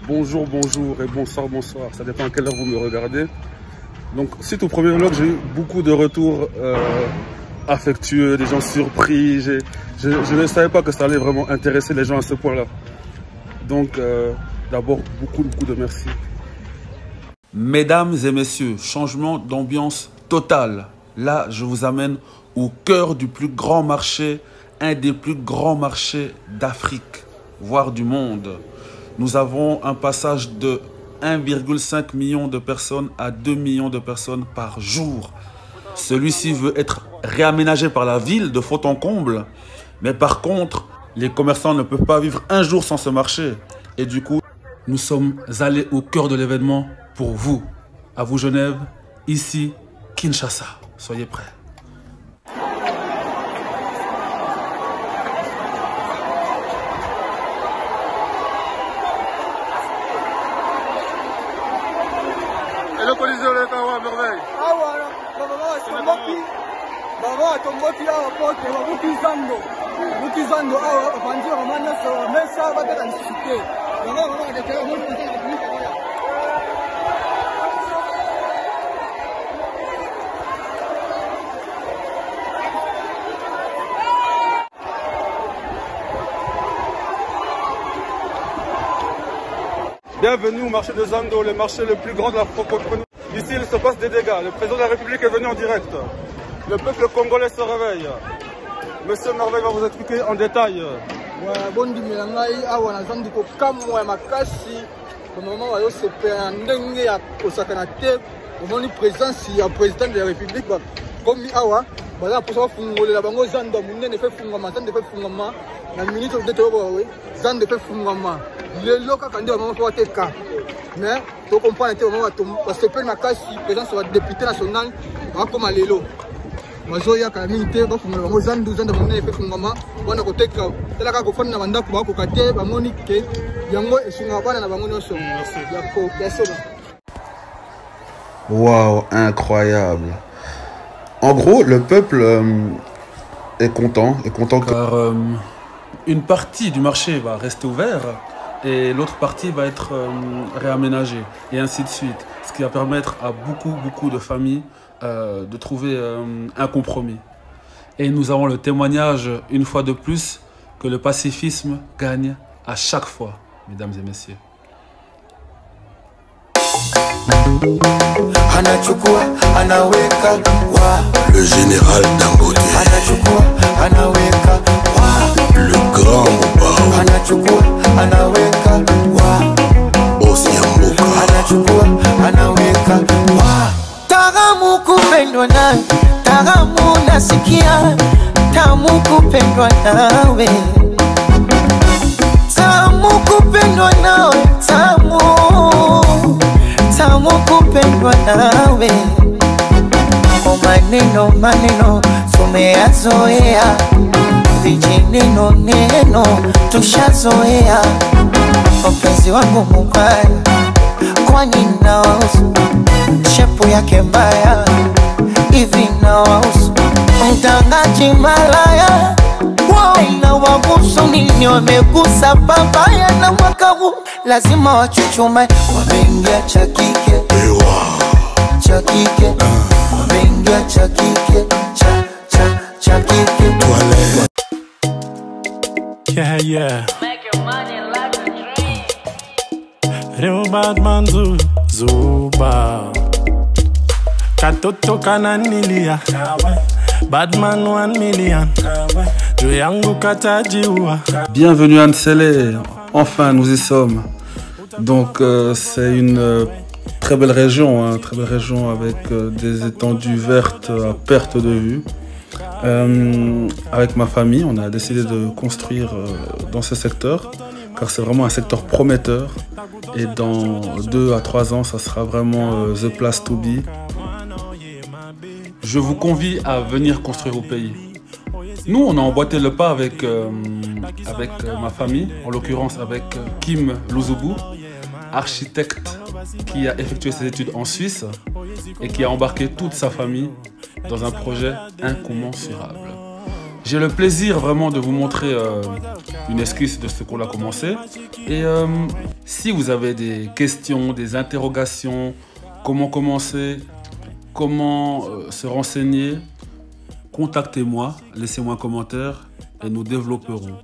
Bonjour, bonjour et bonsoir, bonsoir. Ça dépend à quelle heure vous me regardez. Donc, suite au premier vlog, j'ai eu beaucoup de retours affectueux, des gens surpris. Je ne savais pas que ça allait vraiment intéresser les gens à ce point-là. Donc, d'abord, beaucoup de merci. Mesdames et messieurs, changement d'ambiance total. Là, je vous amène au cœur du plus grand marché, un des plus grands marchés d'Afrique, voire du monde. Nous avons un passage de 1,5 million de personnes à 2 millions de personnes par jour. Celui-ci veut être réaménagé par la ville de fond en comble. Mais par contre, les commerçants ne peuvent pas vivre un jour sans ce marché. Et du coup, nous sommes allés au cœur de l'événement pour vous. À vous Genève, ici Kinshasa. Soyez prêts. Et le Colisée de l'État, merveille. Ah voilà, maman tomboki awa pote babuki zando awa bandi mama nyonso mesa bateka lisusu te yango mama adekela moni koza na publika kaka. Bienvenue au marché de Zando, le marché le plus grand de la francophonie. Ici, il se passe des dégâts. Le président de la République est venu en direct. Le peuple congolais se réveille. Monsieur Merveille va vous expliquer en détail. Bondimela ngai awa na zandi ko kamwa ya makasi mama wayo sepela ndenge ya kosakana te omoni présence ya président de la République komi awa bala posa bafungolela bango zando munene fe fungama zando fe fungama na ministre de Tobawe zando fe fungama lelo kaka ndio mama fa teka mais to comprendre te mama to sepela makasi présence ya député national bakoma lelo mazoya ka mingi bafungola bango zando munene fe fungama bana koteka tela ka kofana na bandako bakoka te bamoni ke yango esunga bana na bango nyonso ya soba. Waouh, incroyable. En gros, le peuple est content car une partie du marché va rester ouverte et l'autre partie va être réaménagée et ainsi de suite. Ce qui va permettre à beaucoup de familles de trouver un compromis. Et nous avons le témoignage, une fois de plus, que le pacifisme gagne à chaque fois, mesdames et messieurs. Le général Dangote, le grand Boss Yamboka, Taramu kupendwa nawe, taramu nasikia, tamu kupendwa nawe, tamu kupendwa nawe, tamu kupendwa nawe. O maneno tumeyazoea, vijineno tushazoea. Mpenzi wangu mubaya, kwani nawahusu shepu yake mbaya hivi nawahusu? Mtangaji malaya na wabusu nini wamegusa babaya, na mwaka huu lazima wachuchume. Wameingia cha kike, wameingia cha kike, cha kike. Yeah. Make your money like a dream. Real bad man Zuba. Katoto kananilia. Badman 1 million. Joyangu katajiwa. Bienvenue à Nsele. Enfin, nous y sommes. Donc, c'est une très belle région, hein, très belle région avec des étendues vertes à perte de vue. Avec ma famille, on a décidé de construire dans ce secteur car c'est vraiment un secteur prometteur et dans 2 à 3 ans, ça sera vraiment the place to be. Je vous convie à venir construire au pays. Nous, on a emboîté le pas avec ma famille, en l'occurrence avec Kim Luzubu, architecte qui a effectué ses études en Suisse et qui a embarqué toute sa famille dans un projet incommensurable. J'ai le plaisir vraiment de vous montrer une esquisse de ce qu'on a commencé et Si vous avez des questions, des interrogations, comment commencer, comment se renseigner, contactez-moi, laissez-moi un commentaire et nous développerons.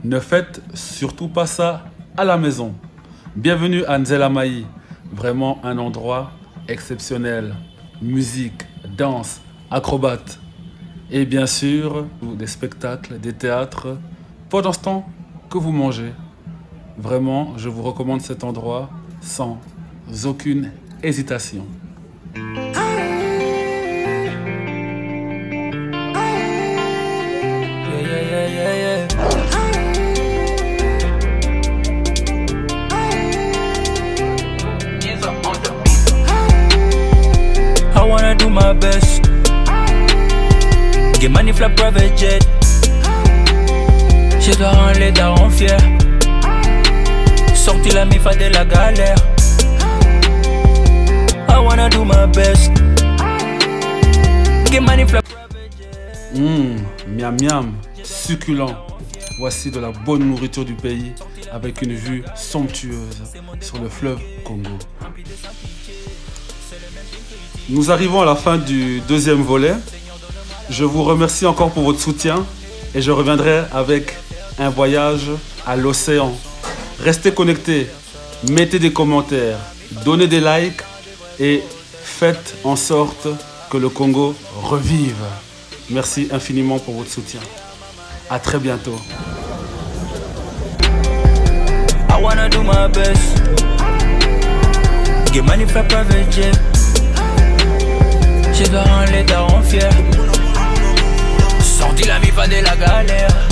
Ne faites surtout pas ça à la maison. Bienvenue à Nzela Mayi, vraiment un endroit exceptionnel. Musique, danse, acrobates et bien sûr des spectacles, des théâtres pendant ce temps que vous mangez. Vraiment, je vous recommande cet endroit sans aucune hésitation. I wanna do my best. Get money fly private jet. J'ai dois rendre les darons fiers. Sorti la mifa de la galère. I wanna do my best. Get money fly private jet. Miam miam, succulent. Voici de la bonne nourriture du pays avec une vue somptueuse sur le fleuve Congo. Nous arrivons à la fin du deuxième volet. Je vous remercie encore pour votre soutien et je reviendrai avec un voyage à l'océan. Restez connectés, mettez des commentaires, donnez des likes et faites en sorte que le Congo revive. Merci infiniment pour votre soutien. À très bientôt. I wanna do my best. Get money for private jet. J'ai dois rendre les darons fiers. Sorti la mifa de la galère.